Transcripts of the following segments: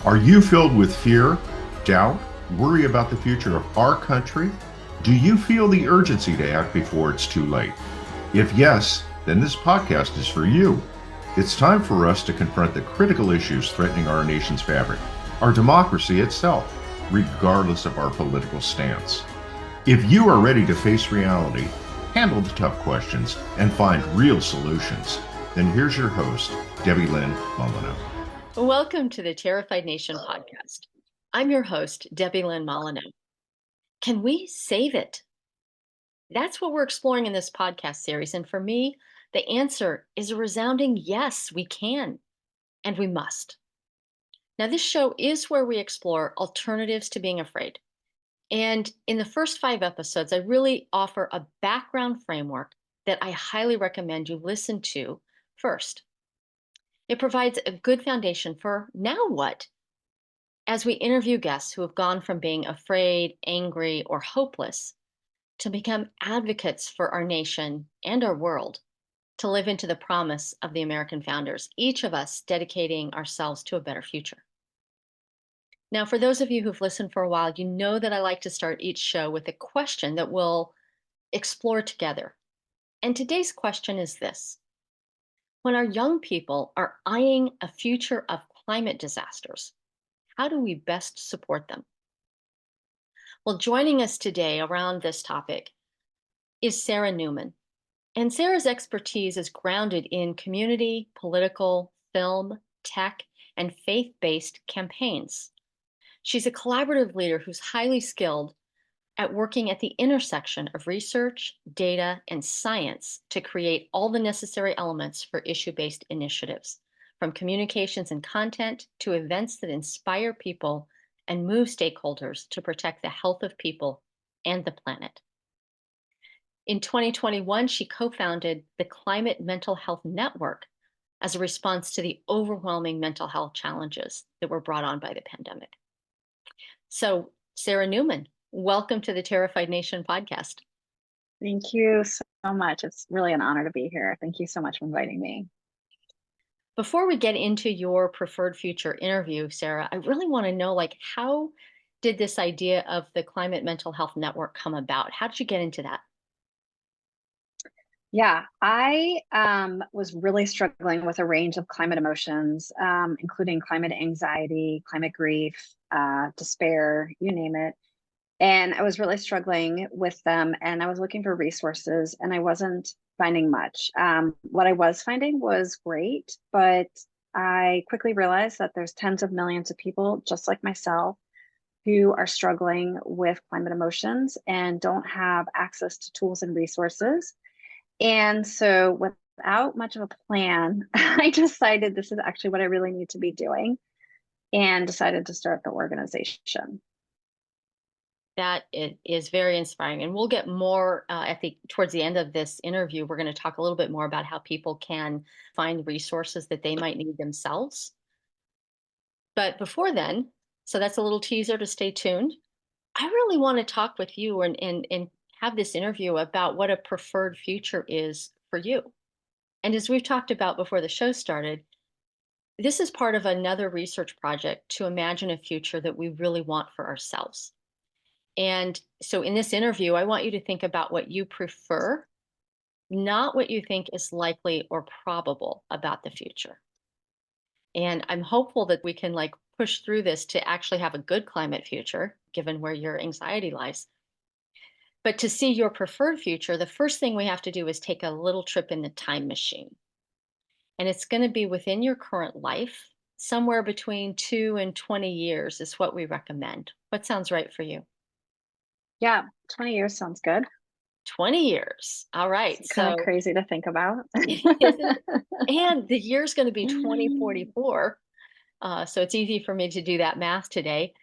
Are you filled with fear, doubt, worry about the future of our country? Do you feel the urgency to act before it's too late? If yes, then this podcast is for you. It's time for us to confront the critical issues threatening our nation's fabric, our democracy itself, regardless of our political stance. If you are ready to face reality, handle the tough questions, and find real solutions, then here's your host, Debilyn. Welcome to the Terrified Nation podcast. I'm your host, Debilyn. Can we save it? That's what we're exploring in this podcast series. And for me, the answer is a resounding yes, we can and we must. Now, this show is where we explore alternatives to being afraid. And in the first 5 episodes, I really offer a background framework that I highly recommend you listen to first. It provides a good foundation for now what? As we interview guests who have gone from being afraid, angry, or hopeless to become advocates for our nation and our world, to live into the promise of the American founders, each of us dedicating ourselves to a better future. Now, for those of you who've listened for a while, you know that I like to start each show with a question that we'll explore together. And today's question is this. When our young people are eyeing a future of climate disasters, how do we best support them? Well, joining us today around this topic is Sarah Newman. And Sarah's expertise is grounded in community, political, film, tech, and faith-based campaigns. She's a collaborative leader who's highly skilled at working at the intersection of research, data, and science to create all the necessary elements for issue-based initiatives, from communications and content to events that inspire people and move stakeholders to protect the health of people and the planet. In 2021, she co-founded the Climate Mental Health Network as a response to the overwhelming mental health challenges that were brought on by the pandemic. So, Sarah Newman, welcome to the Terrified Nation podcast. Thank you so much. It's really an honor to be here. Thank you so much for inviting me. Before we get into your preferred future interview, Sarah, I really want to know, how did this idea of the Climate Mental Health Network come about? How did you get into that? Yeah, I was really struggling with a range of climate emotions, including climate anxiety, climate grief, despair, you name it. And I was really struggling with them, and I was looking for resources, and I wasn't finding much. What I was finding was great, but I quickly realized that there's tens of millions of people just like myself who are struggling with climate emotions and don't have access to tools and resources. And so without much of a plan, I decided this is actually what I really need to be doing and decided to start the organization. That it is very inspiring, and we'll get more towards the end of this interview. We're going to talk a little bit more about how people can find resources that they might need themselves. But before then, so that's a little teaser to stay tuned. I really want to talk with you and have this interview about what a preferred future is for you. And as we've talked about before the show started, this is part of another research project to imagine a future that we really want for ourselves. And so in this interview, I want you to think about what you prefer, not what you think is likely or probable about the future. And I'm hopeful that we can push through this to actually have a good climate future, given where your anxiety lies. But to see your preferred future, the first thing we have to do is take a little trip in the time machine. And it's going to be within your current life, somewhere between 2 and 20 years is what we recommend. What sounds right for you? Yeah, 20 years sounds good. 20 years. All right. It's kind of crazy to think about. And the year's going to be 2044. So it's easy for me to do that math today.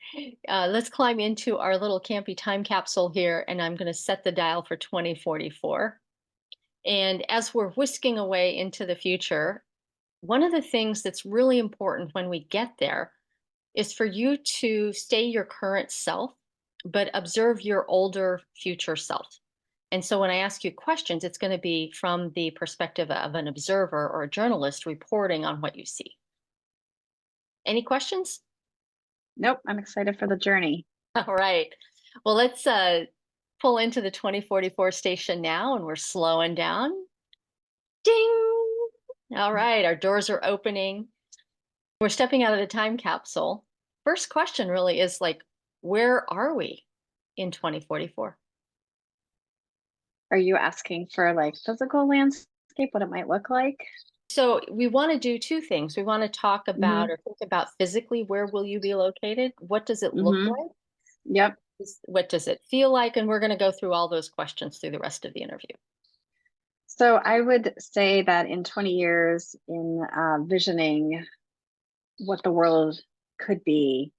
Let's climb into our little campy time capsule here, and I'm going to set the dial for 2044. And as we're whisking away into the future, one of the things that's really important when we get there is for you to stay your current self, but observe your older future self. And so when I ask you questions, it's going to be from the perspective of an observer or a journalist reporting on what you see. Any questions? Nope, I'm excited for the journey. All right. Well, let's pull into the 2044 station now, and we're slowing down. Ding! All right, our doors are opening. We're stepping out of the time capsule. First question really is like, where are we in 2044? Are you asking for like physical landscape, what it might look like? So we want to do two things. We want to talk about Mm-hmm. or think about physically, where will you be located? What does it look Mm-hmm. like? Yep. What does it feel like? And we're going to go through all those questions through the rest of the interview. So I would say that in 20 years in visioning what the world could be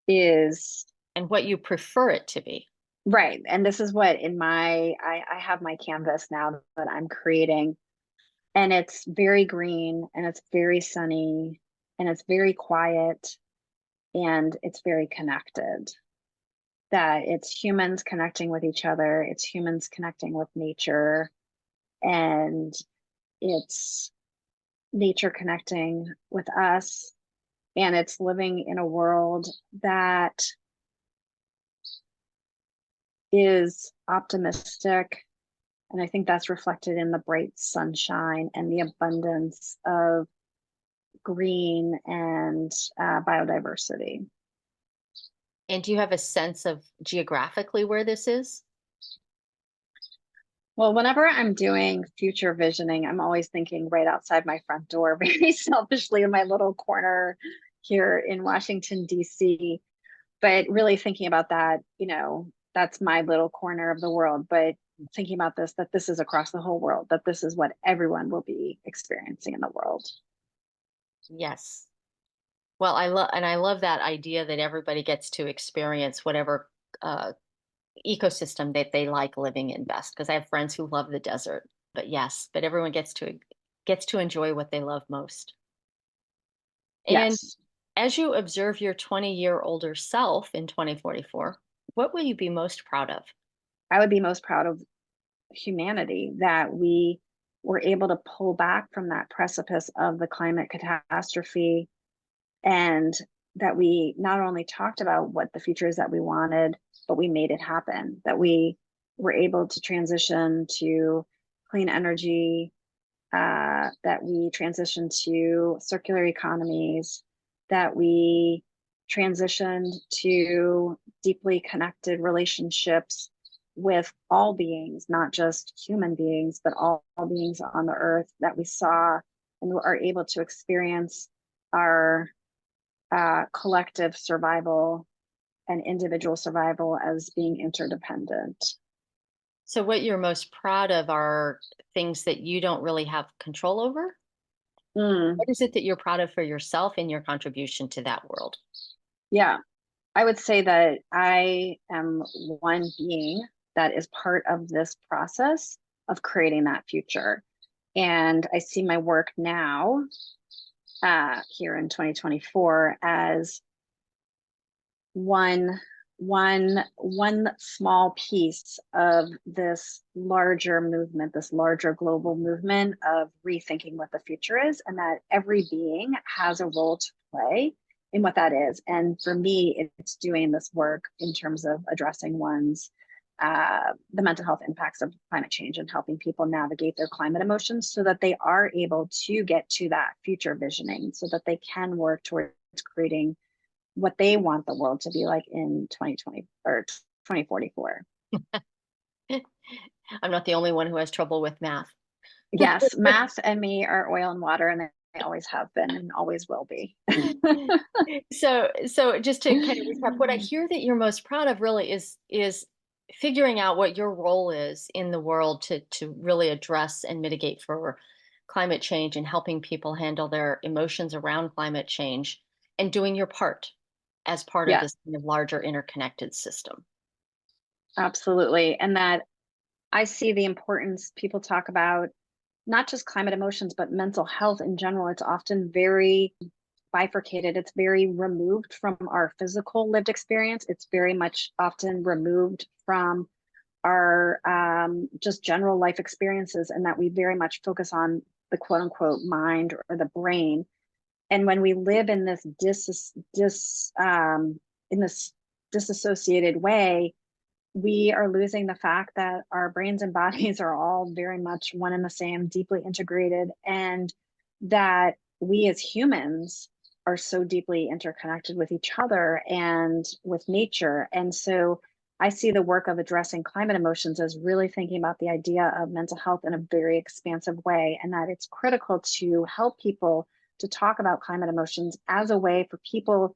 is And what you prefer it to be. right. And this is what in I have my canvas now that I'm creating, and it's very green and it's very sunny and it's very quiet and it's very connected. That it's humans connecting with each other, it's humans connecting with nature, and it's nature connecting with us, and it's living in a world that is optimistic. And I think that's reflected in the bright sunshine and the abundance of green and biodiversity. And do you have a sense of geographically where this is? Well, whenever I'm doing future visioning, I'm always thinking right outside my front door, very selfishly in my little corner here in Washington, D.C. But really thinking about that, that's my little corner of the world. But thinking about this, that this is across the whole world, that this is what everyone will be experiencing in the world. Yes. Well, I love that idea that everybody gets to experience whatever ecosystem that they like living in best. Because I have friends who love the desert, but yes, but everyone gets to enjoy what they love most. And Yes, as you observe your 20-year older self in 2044, what will you be most proud of? I would be most proud of humanity, that we were able to pull back from that precipice of the climate catastrophe, and that we not only talked about what the future is that we wanted, but we made it happen, that we were able to transition to clean energy, that we transitioned to circular economies, that we transitioned to deeply connected relationships with all beings, not just human beings, but all beings on the earth, that we saw and are able to experience our collective survival and individual survival as being interdependent. So what you're most proud of are things that you don't really have control over? Mm, What is it that you're proud of for yourself and your contribution to that world? yeah, I would say that I am one being that is part of this process of creating that future. And I see my work now here in 2024 as one small piece of this larger movement, this larger global movement of rethinking what the future is, and that every being has a role to play in what that is. And for me, it's doing this work in terms of addressing the mental health impacts of climate change and helping people navigate their climate emotions so that they are able to get to that future visioning, so that they can work towards creating what they want the world to be like in 2020 or 2044. I'm not the only one who has trouble with math. Yes, math and me are oil and water, and they always have been and always will be. So just to kind of recap, what I hear that you're most proud of really is figuring out what your role is in the world to really address and mitigate for climate change and helping people handle their emotions around climate change and doing your part as part of Yeah, this kind of larger interconnected system. absolutely. And that I see the importance. People talk about not just climate emotions, but mental health in general. It's often very bifurcated. It's very removed from our physical lived experience. It's very much often removed from our just general life experiences, and that we very much focus on the quote unquote mind or the brain. And when we live in this in this disassociated way, we are losing the fact that our brains and bodies are all very much one and the same, deeply integrated, and that we as humans are so deeply interconnected with each other and with nature. And so I see the work of addressing climate emotions as really thinking about the idea of mental health in a very expansive way, and that it's critical to help people to talk about climate emotions as a way for people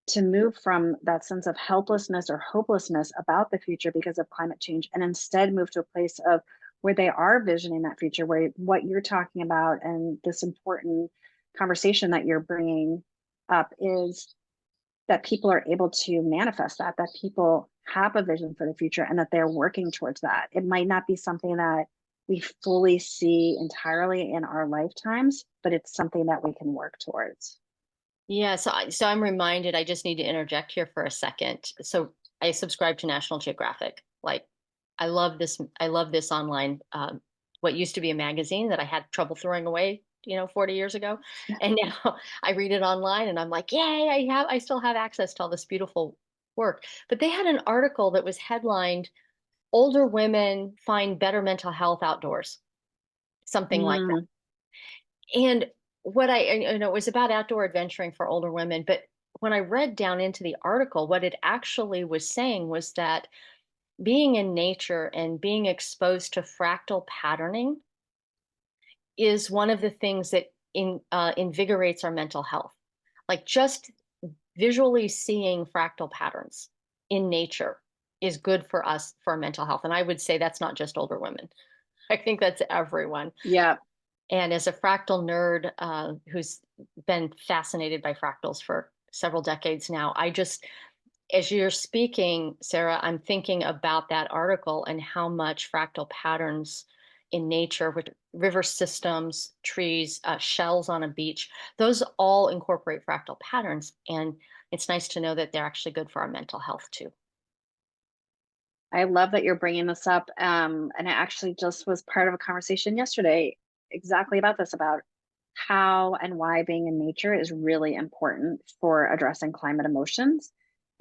to move from that sense of helplessness or hopelessness about the future because of climate change, and instead move to a place of where they are visioning that future, where what you're talking about and this important conversation that you're bringing up is that people are able to manifest that people have a vision for the future and that they're working towards that. It might not be something that we fully see entirely in our lifetimes, but it's something that we can work towards. Yeah, so I'm reminded, I just need to interject here for a second. So I subscribe to National Geographic. Like, I love this online, what used to be a magazine that I had trouble throwing away, 40 years ago. And now I read it online and I'm like, yay, I still have access to all this beautiful work. But they had an article that was headlined, Older Women Find Better Mental Health Outdoors, something like that. And it was about outdoor adventuring for older women. But when I read down into the article, what it actually was saying was that being in nature and being exposed to fractal patterning is one of the things that invigorates our mental health. Like, just visually seeing fractal patterns in nature is good for us, for our mental health. And I would say that's not just older women. I think that's everyone. Yeah. And as a fractal nerd who's been fascinated by fractals for several decades now, as you're speaking, Sarah, I'm thinking about that article and how much fractal patterns in nature, with river systems, trees, shells on a beach, those all incorporate fractal patterns. And it's nice to know that they're actually good for our mental health too. I love that you're bringing this up. And I actually just was part of a conversation yesterday exactly about this, about how and why being in nature is really important for addressing climate emotions.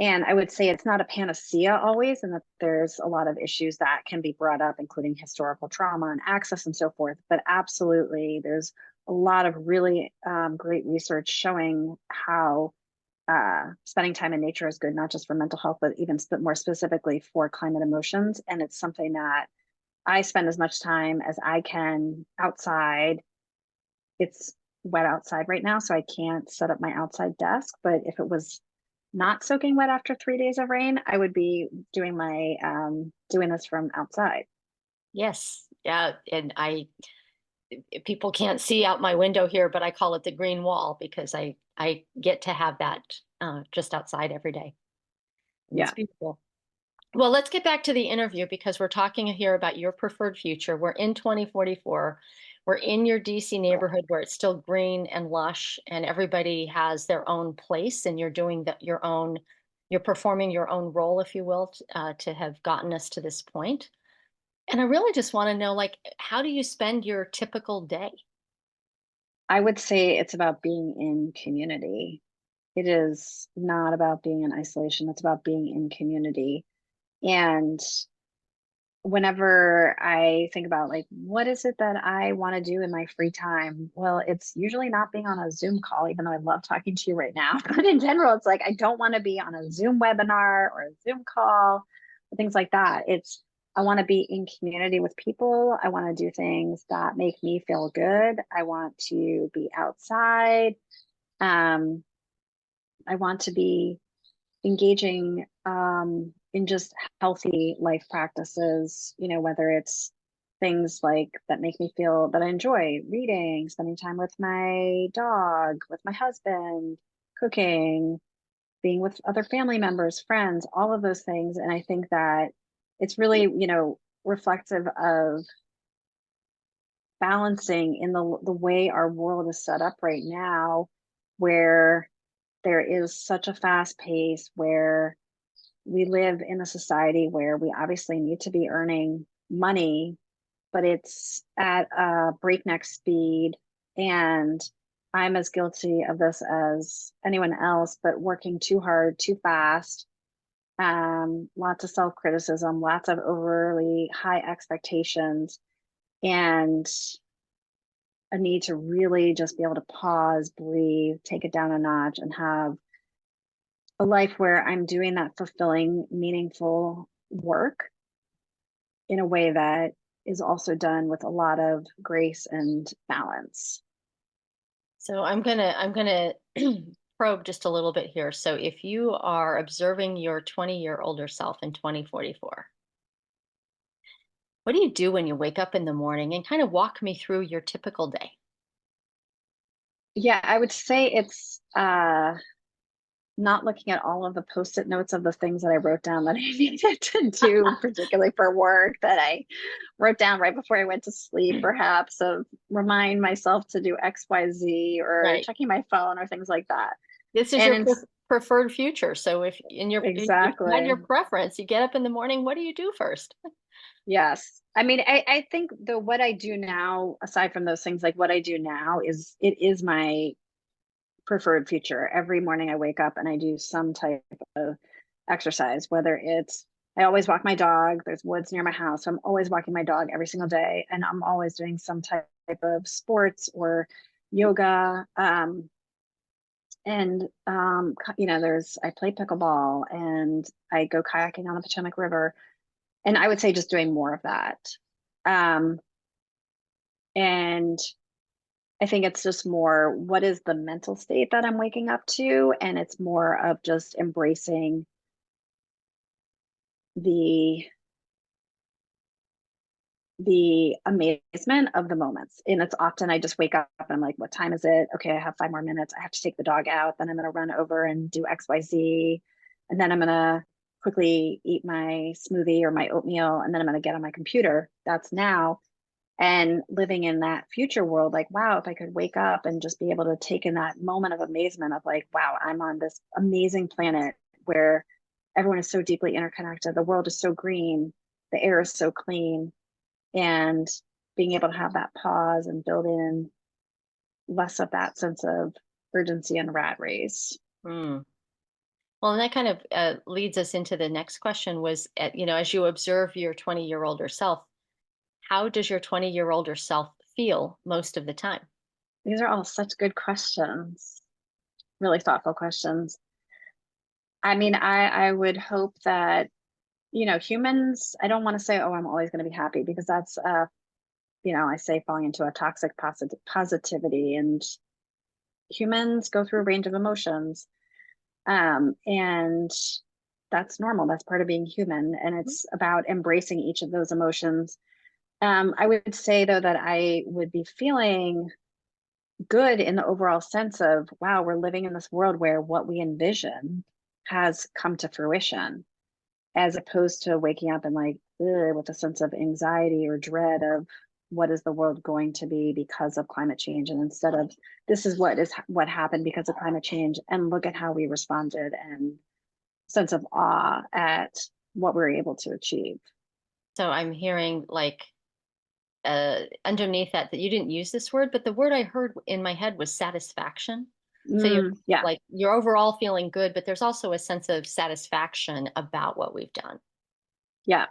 And I would say it's not a panacea always, and that there's a lot of issues that can be brought up, including historical trauma and access and so forth. But absolutely, there's a lot of really great research showing how spending time in nature is good, not just for mental health, but even more specifically for climate emotions. And it's something that I spend as much time as I can outside. It's wet outside right now, so I can't set up my outside desk. But if it was not soaking wet after 3 days of rain, I would be doing my doing this from outside. Yes. Yeah. And people can't see out my window here, but I call it the green wall because I get to have that just outside every day. Yeah. It's beautiful. Well, let's get back to the interview because we're talking here about your preferred future. We're in 2044. We're in your DC neighborhood where it's still green and lush and everybody has their own place, and you're doing you're performing your own role, if you will, to have gotten us to this point. And I really just want to know, like, how do you spend your typical day? I would say it's about being in community. It is not about being in isolation. It's about being in community. And whenever I think about, like, what is it that I want to do in my free time? Well, it's usually not being on a Zoom call, even though I love talking to you right now. But in general, it's like, I don't want to be on a Zoom webinar or a Zoom call, things like that. I want to be in community with people. I want to do things that make me feel good. I want to be outside. I want to be engaging in just healthy life practices, whether it's things like that make me feel that I enjoy reading, spending time with my dog, with my husband, cooking, being with other family members, friends, all of those things. And I think that it's really, reflective of balancing in the way our world is set up right now, where there is such a fast pace, where we live in a society where we obviously need to be earning money, but it's at a breakneck speed. And I'm as guilty of this as anyone else, but working too hard, too fast, lots of self-criticism, lots of overly high expectations, and a need to really just be able to pause, breathe, take it down a notch, and have a life where I'm doing that fulfilling, meaningful work in a way that is also done with a lot of grace and balance. So I'm gonna probe just a little bit here. So if you are observing your 20-year older self in 2044, what do you do when you wake up in the morning, and kind of walk me through your typical day? Yeah, I would say it's not looking at all of the post-it notes of the things that I wrote down that I needed to do, particularly for work, that I wrote down right before I went to sleep, perhaps, of remind myself to do XYZ, or Right. checking my phone or things like that. This is And your preferred future. So if if you had your exactly. preference, you get up in the morning, what do you do first? Yes. I mean, I think what I do now, aside from those things, like what I do now it is my preferred future. Every morning I wake up and I do some type of exercise, whether it's, I always walk my dog. There's woods near my house, so I'm always walking my dog every single day, and I'm always doing some type of sports or yoga. There's, I play pickleball and I go kayaking on the Potomac River. And I would say just doing more of that. And I think it's just more, what is the mental state that I'm waking up to? And it's more of just embracing the amazement of the moments. And it's often I just wake up and I'm like, what time is it? Okay, I have 5 more minutes. I have to take the dog out. Then I'm going to run over and do XYZ. And then I'm going to quickly eat my smoothie or my oatmeal. And then I'm going to get on my computer. That's now. And living in that future world, like, wow, if I could wake up and just be able to take in that moment of amazement of like, wow, I'm on this amazing planet where everyone is so deeply interconnected. The world is so green. The air is so clean. And being able to have that pause and build in less of that sense of urgency and rat race. Hmm. Well, and that kind of leads us into the next question was, as you observe your 20-year older self, how does your 20-year older self feel most of the time? These are all such good questions, really thoughtful questions. I mean, I would hope that, humans, I don't want to say, oh, I'm always going to be happy, because that's, I say falling into a toxic positivity, and humans go through a range of emotions. And that's normal. That's part of being human. And it's about embracing each of those emotions. I would say, though, that I would be feeling good in the overall sense of, wow, we're living in this world where what we envision has come to fruition, as opposed to waking up and like, ugh, with a sense of anxiety or dread of what is the world going to be because of climate change. And instead of, this is what happened because of climate change, and look at how we responded, and sense of awe at what we're able to achieve. So I'm hearing like underneath that you didn't use this word, but the word I heard in my head was satisfaction. So you're Yeah, like, you're overall feeling good, but there's also a sense of satisfaction about what we've done. yeah,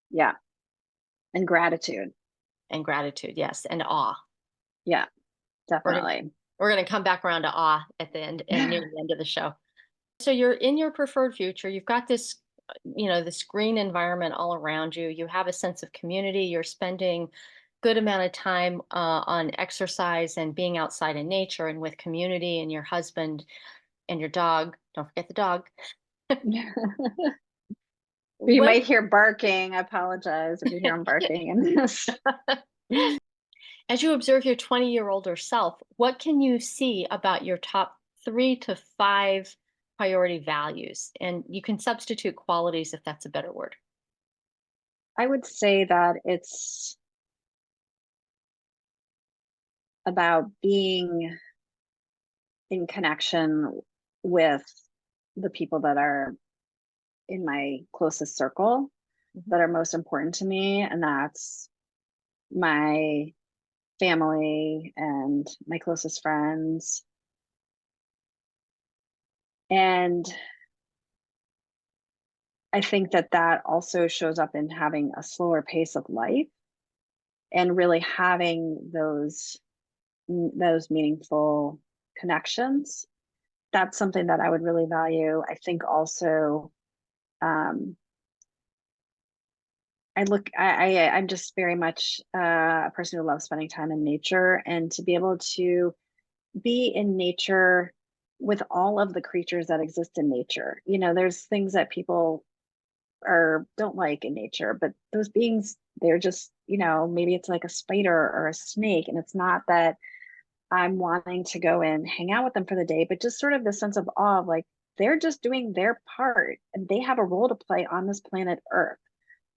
yeah. And gratitude. And gratitude, yes, and awe. Yeah, We're gonna definitely. we're gonna come back around to awe at the end and near the end of the show. So you're in your preferred future. You've got this, this green environment all around you. You have a sense of community. You're spending good amount of time on exercise and being outside in nature and with community and your husband and your dog. Don't forget the dog. You What might hear barking. I apologize if you hear him barking in this. As you observe your 20-year older self, what can you see about your top 3 to 5 priority values? And you can substitute qualities if that's a better word. I would say that it's about being in connection with the people that are in my closest circle, Mhm. that are most important to me. And that's my family and my closest friends. And I think that that also shows up in having a slower pace of life and really having those meaningful connections. That's something that I would really value. I think also I'm just very much a person who loves spending time in nature, and to be able to be in nature with all of the creatures that exist in nature. You know, there's things that people don't like in nature, but those beings, they're just, you know, maybe it's like a spider or a snake, and it's not that I'm wanting to go and hang out with them for the day, but just sort of the sense of awe of like, they're just doing their part and they have a role to play on this planet Earth,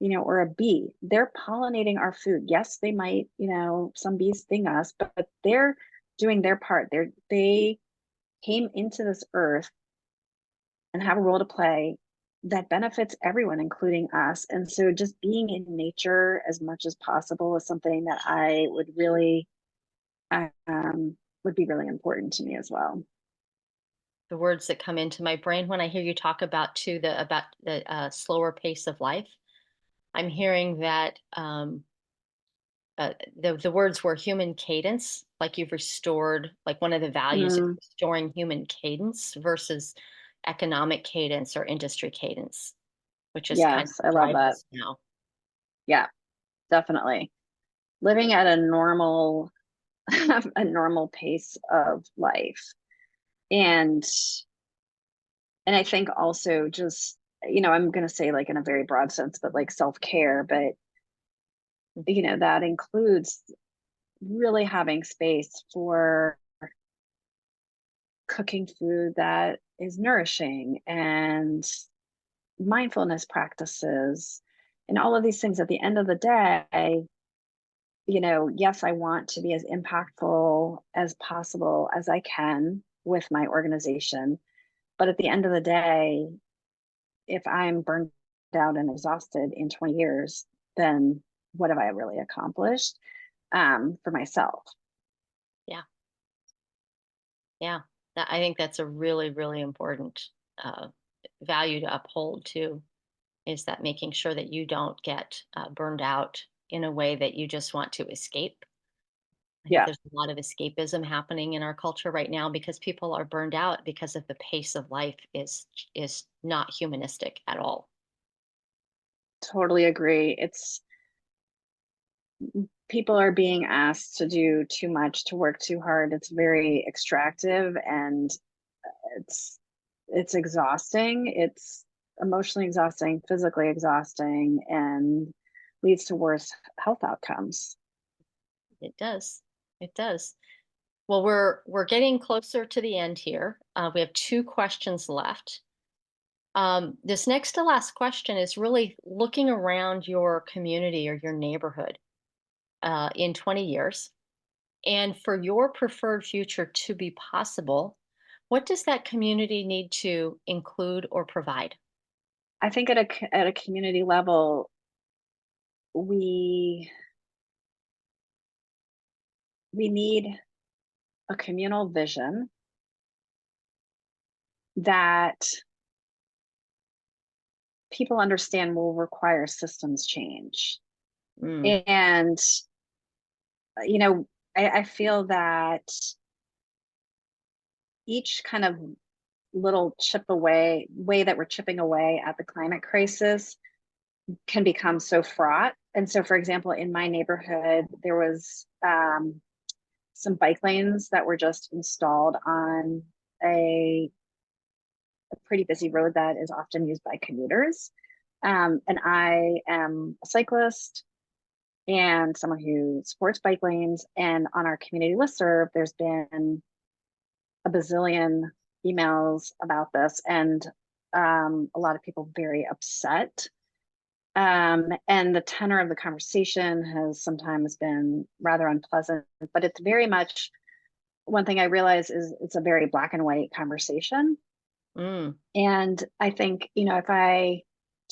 you know, or a bee. They're pollinating our food. Yes, they might, you know, some bees sting us, but they're doing their part. They came into this earth and have a role to play that benefits everyone, including us. And so just being in nature as much as possible is something that I would be really important to me as well. The words that come into my brain when I hear you talk about the slower pace of life, I'm hearing that the words were human cadence, like you've restored, like one of the values is restoring human cadence versus economic cadence or industry cadence, which is kind Yes, of I love driving that. us now. Yeah, definitely. Living at a normal a normal pace of life. And I think also just, you know, I'm going to say like in a very broad sense, but like self-care, but you know, that includes really having space for cooking food that is nourishing and mindfulness practices and all of these things. At the end of the day, you know, yes, I want to be as impactful as possible as I can with my organization. But at the end of the day, if I'm burned out and exhausted in 20 years, then what have I really accomplished for myself? Yeah. Yeah. I think that's a really, really important value to uphold too, is that making sure that you don't get burned out in a way that you just want to escape. I think Yeah, there's a lot of escapism happening in our culture right now because people are burned out because of the pace of life is not humanistic at all. totally agree. It's people are being asked to do too much, to work too hard. It's very extractive and it's it's exhausting. It's emotionally exhausting, physically exhausting, and leads to worse health outcomes. It does. It does. Well, we're getting closer to the end here. We have two questions left. This next to last question is really looking around your community or your neighborhood in 20 years. And for your preferred future to be possible, what does that community need to include or provide? I think at a community level, we we need a communal vision that people understand will require systems change. Mm, And you know, I feel that each kind of little chip away way that we're chipping away at the climate crisis can become so fraught. And so, for example, in my neighborhood, there was some bike lanes that were just installed on a, a pretty busy road that is often used by commuters. And I am a cyclist and someone who supports bike lanes. And on our community listserv, there's been a bazillion emails about this, and a lot of people very upset. And the tenor of the conversation has sometimes been rather unpleasant, but it's very much one thing I realize is it's a very black and white conversation. mm, And I think, you know, if I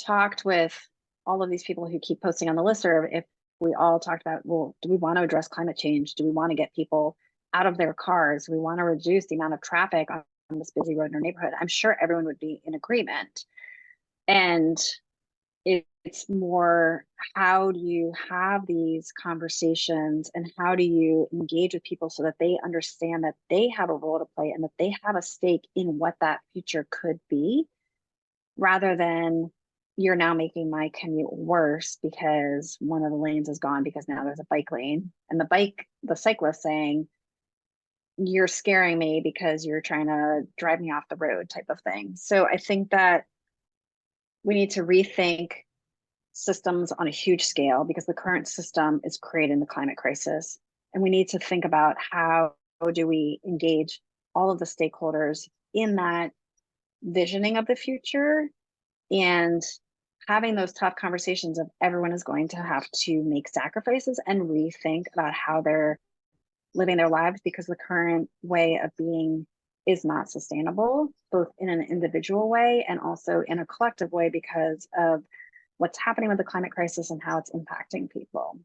talked with all of these people who keep posting on the listserv, if we all talked about, well, do we want to address climate change? Do we want to get people out of their cars? Do we want to reduce the amount of traffic on this busy road in our neighborhood? I'm sure everyone would be in agreement. And it's more, how do you have these conversations and how do you engage with people so that they understand that they have a role to play and that they have a stake in what that future could be, rather than you're now making my commute worse because one of the lanes is gone because now there's a bike lane, and the cyclist saying, you're scaring me because you're trying to drive me off the road, type of thing. So I think that we need to rethink systems on a huge scale, because the current system is creating the climate crisis. And we need to think about how do we engage all of the stakeholders in that visioning of the future, and having those tough conversations of everyone is going to have to make sacrifices and rethink about how they're living their lives, because the current way of being is not sustainable, both in an individual way and also in a collective way, because of what's happening with the climate crisis and how it's impacting people.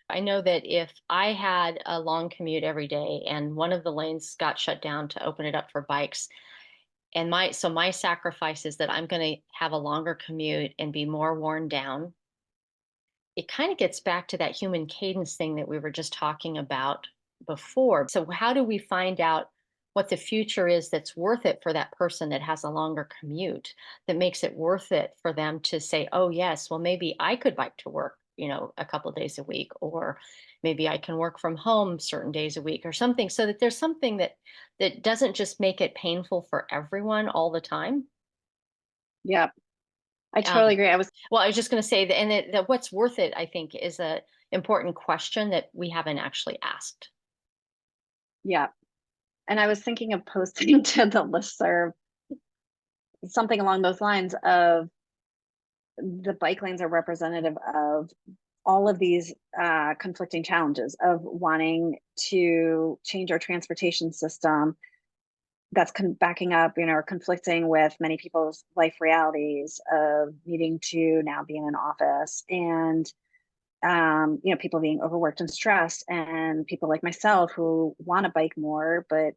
I know that if I had a long commute every day and one of the lanes got shut down to open it up for bikes, and my sacrifice is that I'm going to have a longer commute and be more worn down. It kind of gets back to that human cadence thing that we were just talking about before. So how do we find out what the future is that's worth it for that person that has a longer commute, that makes it worth it for them to say, oh yes, well, maybe I could bike to work, a couple of days a week, or maybe I can work from home certain days a week or something, so that there's something that doesn't just make it painful for everyone all the time. Yeah, I totally agree. I was just going to say that, and that what's worth it, I think, is a important question that we haven't actually asked. Yeah. And I was thinking of posting to the listserv something along those lines of, the bike lanes are representative of all of these conflicting challenges of wanting to change our transportation system that's backing up, or conflicting with many people's life realities of needing to now be in an office, and people being overworked and stressed, and people like myself who want to bike more but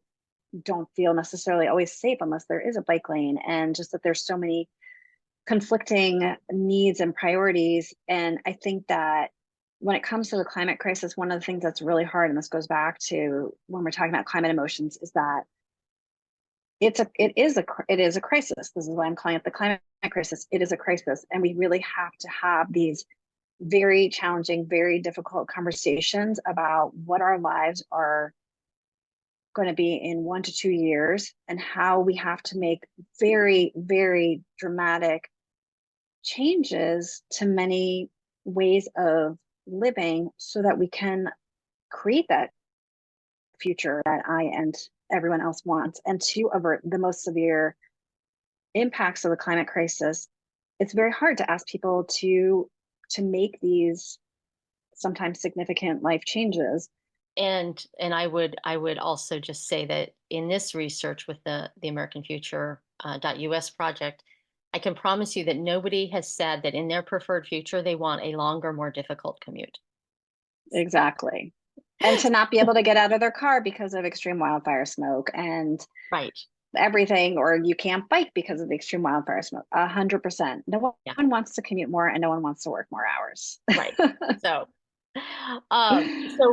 don't feel necessarily always safe unless there is a bike lane, and just that there's so many conflicting needs and priorities. And I think that when it comes to the climate crisis, one of the things that's really hard, and this goes back to when we're talking about climate emotions, is that it is a crisis. This is why I'm calling it the climate crisis. It is a crisis, and we really have to have these very challenging, very difficult conversations about what our lives are going to be in 1 to 2 years, and how we have to make very, very dramatic changes to many ways of living so that we can create that future that I and everyone else wants, and to avert the most severe impacts of the climate crisis. It's very hard to ask people to make these sometimes significant life changes. And I would also just say that in this research with the American Future .us project, I can promise you that nobody has said that in their preferred future they want a longer, more difficult commute. Exactly. And to not be able to get out of their car because of extreme wildfire smoke and right, everything, or you can't bike because of the extreme wildfire smoke. 100%. No one wants to commute more, and no one wants to work more hours. Right. So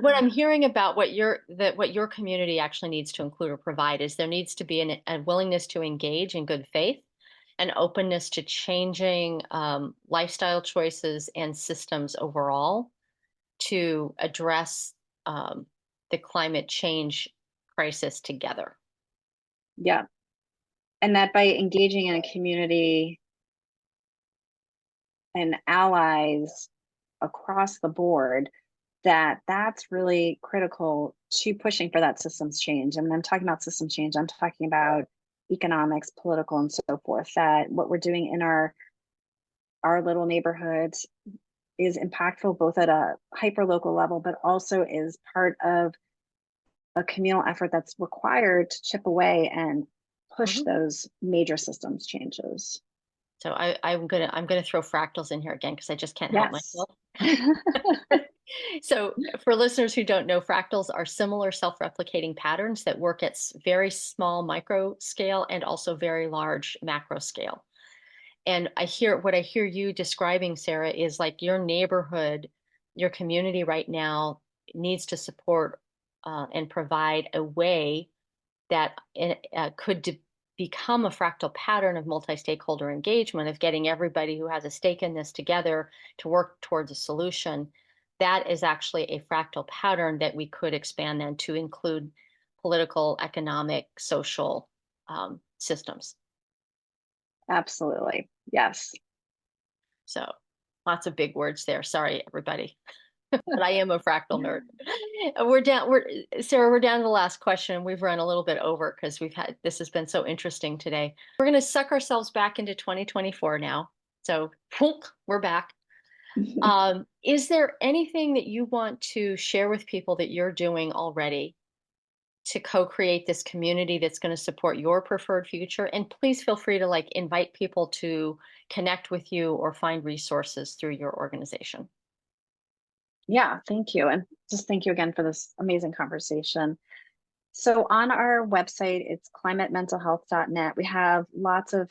what I'm hearing about what your community actually needs to include or provide is there needs to be a willingness to engage in good faith, an openness to changing lifestyle choices and systems overall to address the climate change crisis together. Yeah. And that by engaging in a community and allies across the board, that's really critical to pushing for that systems change. And when I'm talking about systems change, I'm talking about economics, political, and so forth, that what we're doing in our little neighborhoods is impactful both at a hyper local level, but also is part of a communal effort that's required to chip away and push those major systems changes. So I'm gonna throw fractals in here again because I just can't help myself. So for listeners who don't know, fractals are similar self-replicating patterns that work at very small micro scale and also very large macro scale. And what I hear you describing, Sarah, is like your neighborhood, your community right now needs to support and provide a way that could become a fractal pattern of multi-stakeholder engagement, of getting everybody who has a stake in this together to work towards a solution. That is actually a fractal pattern that we could expand then to include political, economic, social systems. Absolutely. Yes. So lots of big words there. Sorry, everybody. But I am a fractal nerd. Sarah, we're down to the last question. We've run a little bit over because this has been so interesting today. We're going to suck ourselves back into 2024 now. So we're back. Is there anything that you want to share with people that you're doing already to co-create this community that's going to support your preferred future? And please feel free to invite people to connect with you or find resources through your organization. Yeah, thank you. And just thank you again for this amazing conversation. So on our website, it's climatementalhealth.net. We have lots of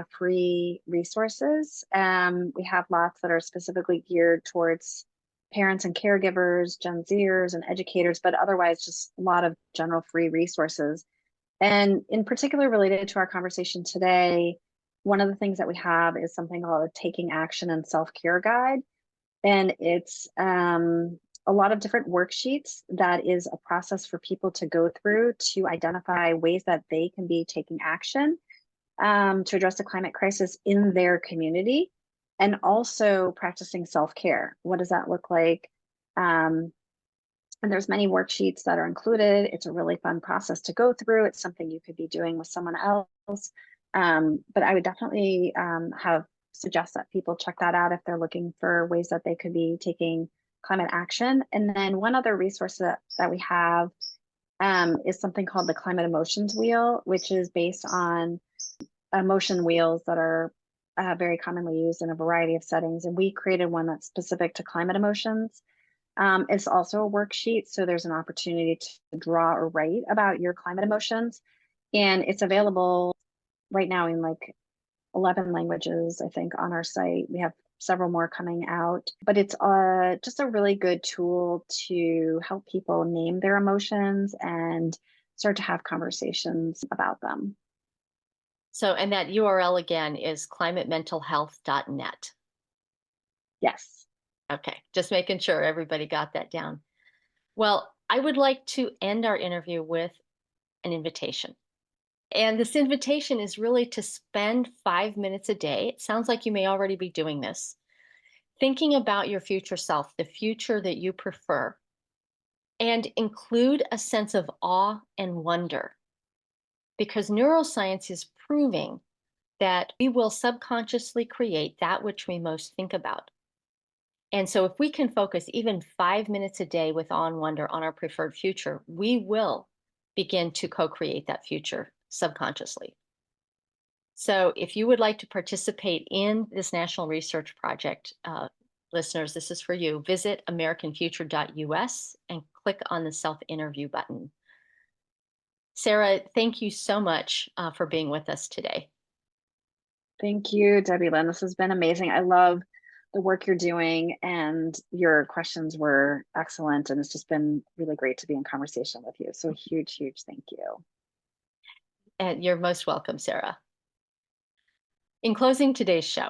free resources. We have lots that are specifically geared towards parents and caregivers, Gen Zers and educators, but otherwise just a lot of general free resources. And in particular related to our conversation today, one of the things that we have is something called a Taking Action and Self-Care Guide. And it's a lot of different worksheets that is a process for people to go through to identify ways that they can be taking action to address the climate crisis in their community, and also practicing self-care. What does that look like? And there's many worksheets that are included. It's a really fun process to go through. It's something you could be doing with someone else. But I would definitely suggest that people check that out if they're looking for ways that they could be taking climate action. And then one other resource that we have is something called the Climate Emotions Wheel, which is based on emotion wheels that are very commonly used in a variety of settings. And we created one that's specific to climate emotions. It's also a worksheet, so there's an opportunity to draw or write about your climate emotions. And it's available right now in 11 languages, I think, on our site. We have several more coming out, but it's just a really good tool to help people name their emotions and start to have conversations about them. So, and that URL again is climatementalhealth.net. Yes. Okay, just making sure everybody got that down. Well, I would like to end our interview with an invitation. And this invitation is really to spend 5 minutes a day. It sounds like you may already be doing this, thinking about your future self, the future that you prefer, and include a sense of awe and wonder. Because neuroscience is proving that we will subconsciously create that which we most think about. And so if we can focus even 5 minutes a day with awe and wonder on our preferred future, we will begin to co-create that future subconsciously. So if you would like to participate in this national research project, listeners, this is for you. Visit americanfuture.us and click on the self-interview button. Sarah, thank you so much for being with us today. Thank you, Debilyn. This has been amazing. I love the work you're doing, and your questions were excellent. And it's just been really great to be in conversation with you. So huge, huge thank you. And you're most welcome, Sarah. In closing today's show,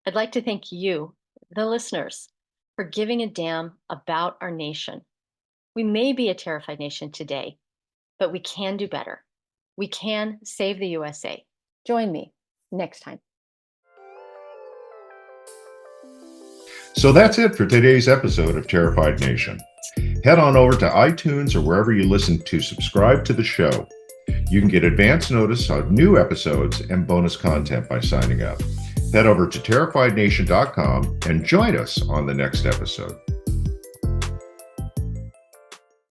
I'd like to thank you, the listeners, for giving a damn about our nation. We may be a terrified nation today, but we can do better. We can save the USA. Join me next time. So that's it for today's episode of Terrified Nation. Head on over to iTunes or wherever you listen to subscribe to the show. You can get advance notice on new episodes and bonus content by signing up. Head over to terrifiednation.com and join us on the next episode.